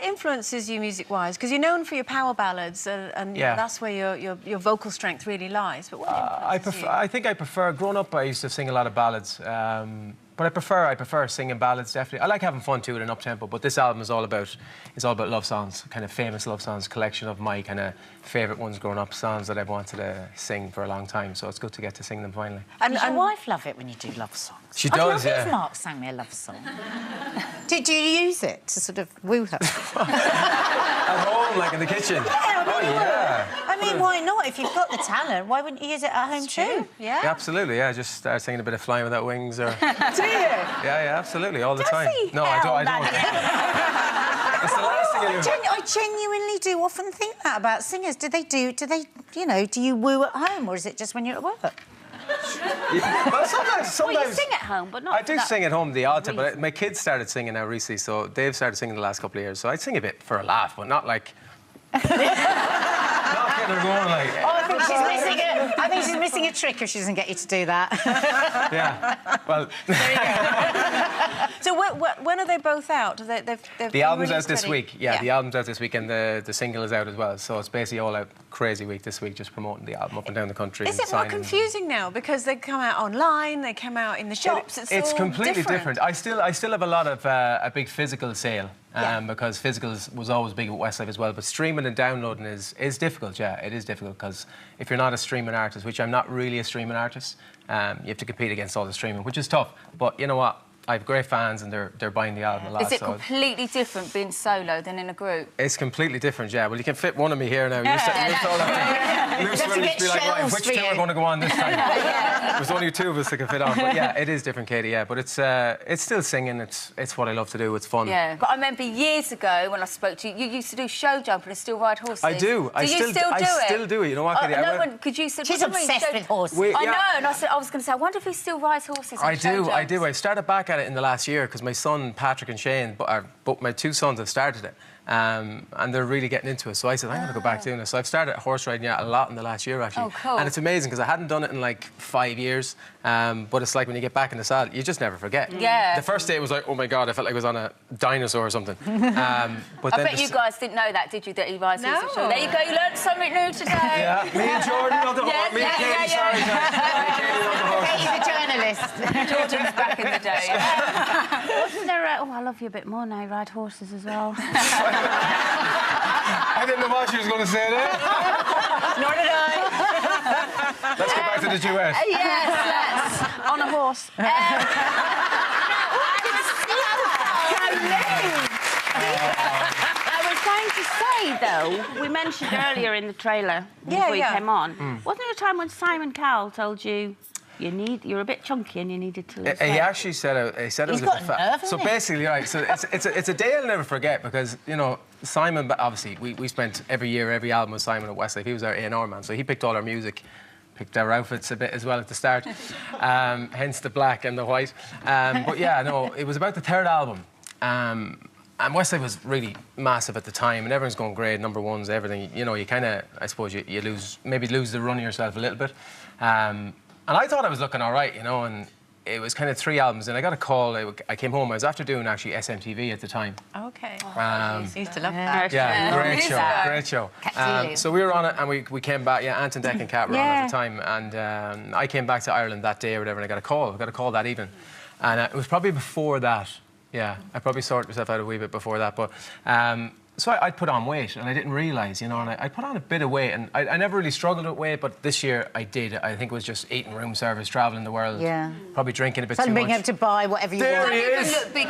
influences you music-wise? Because you're known for your power ballads, and that's where your vocal strength really lies. But what influences you? I think I prefer. Growing up, I used to sing a lot of ballads. But I prefer singing ballads, definitely. I like having fun too with an up-tempo, but this album is all about love songs, kind of famous love songs, collection of my kind of favourite ones growing up, songs that I've wanted to sing for a long time, so it's good to get to sing them finally. And your wife love it when you do love songs? She does, yeah. If Mark sang me a love song. Did you use it to sort of woo her? At home, like in the kitchen? Yeah, oh, yeah. I mean, why not? If you've got the talent, why wouldn't you use it at home too? Yeah. Absolutely, yeah. Just start singing a bit of Flying Without Wings or... Do you? Yeah, absolutely, all the time. He? No, I don't. It's the last thing I do. I genuinely do often think that about singers. Do they, you know, do you woo at home, or is it just when you're at work? Well, sometimes... Well, you sing at home, but not... I do sing at home the odd time, but my kids started singing now recently, so they've started singing the last couple of years, so I'd sing a bit for a laugh, but not like... not getting her going like... Oh, I think she's missing a trick if she doesn't get you to do that. Yeah, well... There you go. So when are they both out? The album's out this week. Yeah, the album's out this week, and the single is out as well. So it's basically all out crazy week this week, just promoting the album up and down the country. Is it more confusing now because they come out online, they come out in the shops? It's all completely different. I still have a lot of a big physical sale. Because physical was always big at Westlife as well, but streaming and downloading is difficult. Yeah, it is difficult because if you're not a streaming artist, which I'm not really a streaming artist, you have to compete against all the streaming, which is tough. But you know what? I have great fans and they're buying the album a lot. Is it completely different being solo than in a group? It's completely different, yeah. Well, you can fit one of me here now. Which two are going to go on this time? There's only two of us that can fit on. But yeah, it is different, Katie, yeah. But it's still singing. It's what I love to do. It's fun. Yeah. But I remember years ago when I spoke to you, you used to do show jumping and still ride horses. I do. I still do it. You know what, Katie? She's obsessed with horses. I know, and I was going to say, I wonder if he still rides horses. I do. I started back at it in the last year because my son Patrick and Shane, but my two sons have started it, and they're really getting into it. So I said I'm going to go back doing it. So I've started horse riding a lot in the last year actually. Oh, cool. And it's amazing because I hadn't done it in like 5 years. But it's like when you get back in the saddle, you just never forget. Yeah. The first day it was like, oh my God, I felt like I was on a dinosaur or something. But I bet you guys didn't know that, did you? That he rides horses. No. There you go. You learned something new today. Yeah. Me and Jordan on the horse. Me and Katie. Sorry, guys. Katie's a journalist. Jordan's back in the day. Wasn't there oh, I love you a bit more now, ride horses as well. I didn't know what she was going to say there. Nor did I. Let's go back to the duet. Yes, let's. On a horse. I was going to say, though, we mentioned earlier in the trailer before you came on, wasn't there a time when Simon Cowell told you you're a bit chunky and you needed to lose weight? He actually said it was a bit fat. So basically, right, so it's a day I'll never forget because, you know, Simon, obviously, we spent every album with Simon at Westlife. He was our A&R man, so he picked all our music, picked our outfits a bit as well at the start, hence the black and the white. But yeah, no, it was about the third album. And Westlife was really massive at the time, and everyone's going great, number ones, everything. You know, you kind of, I suppose, you lose the run of yourself a little bit. And I thought I was looking all right, you know, and it was kind of 3 albums, and I got a call. I came home. I was after doing actually SMTV at the time. Okay. I used to love that. Yeah, great show. So we were on it, and we came back. Yeah, Ant and Dec and Cat were on at the time, and I came back to Ireland that day or whatever, and I got a call. I got a call that evening, and it was probably before that. Yeah, I probably sorted myself out a wee bit before that, but. So I'd put on weight, and I didn't realise, you know, and I put on a bit of weight, and I never really struggled with weight, but this year I did. I think it was just eating room service, travelling the world, probably drinking a bit too much. Being able to buy whatever you want. There he is! Look big.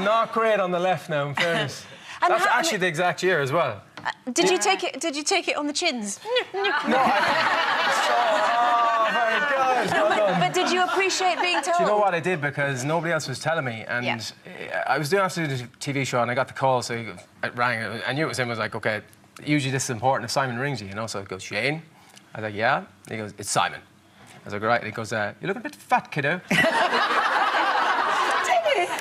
Not great on the left now, in fairness. That's actually the exact year as well. Did you take it on the chins? No, very good. But did you appreciate being told? Do you know what I did? Because nobody else was telling me, and I was doing after the TV show, and I got the call, so it rang. I knew it was him. I was like, okay, usually this is important if Simon rings you, you know. So it goes, Shane. I was like, yeah. And he goes, it's Simon. I was like, right. And he goes, you're looking a bit fat, kiddo.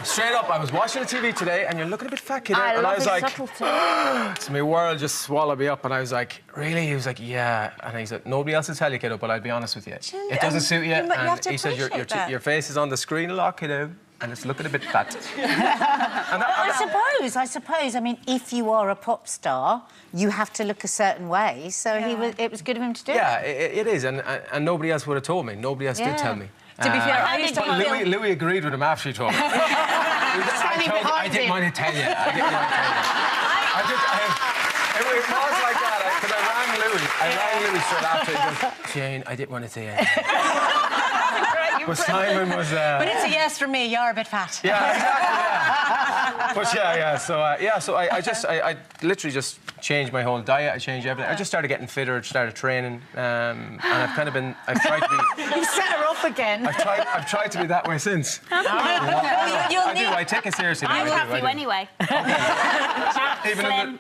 Straight up, I was watching the TV today, and you're looking a bit fat, kiddo. And I was like, so my world just swallowed me up, and I was like, really? He was like, yeah. And he said, nobody else will tell you, kiddo, but I'll be honest with you. It doesn't suit you. And he said, your face is on the screen a lot, kiddo. and it's looking a bit fat. I suppose. I mean, if you are a pop star, you have to look a certain way. So it was good of him to do. Yeah, it is, and nobody else would have told me. Nobody else did tell me. To be fair, I used to Louis agreed with him after he told me. I didn't want to tell you. It was like that, because I rang Louis straight after. He goes, Jane, I didn't want to say anything. But Simon was... But it's a yes from me, you're a bit fat. Yeah, exactly, yeah. But so I literally just changed my whole diet, I changed everything. I just started getting fitter, started training, and I've tried to be... You've set her off again. I've tried to be that way since. I take it seriously. I love you anyway. Even Slim,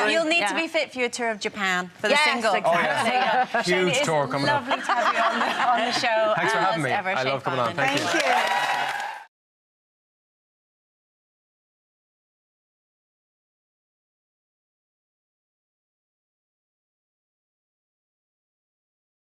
You'll need to be fit for your tour of Japan, for the single. Exactly. Huge tour coming up. Lovely to have you on the show. Thanks for having me. I love coming on. Thank you.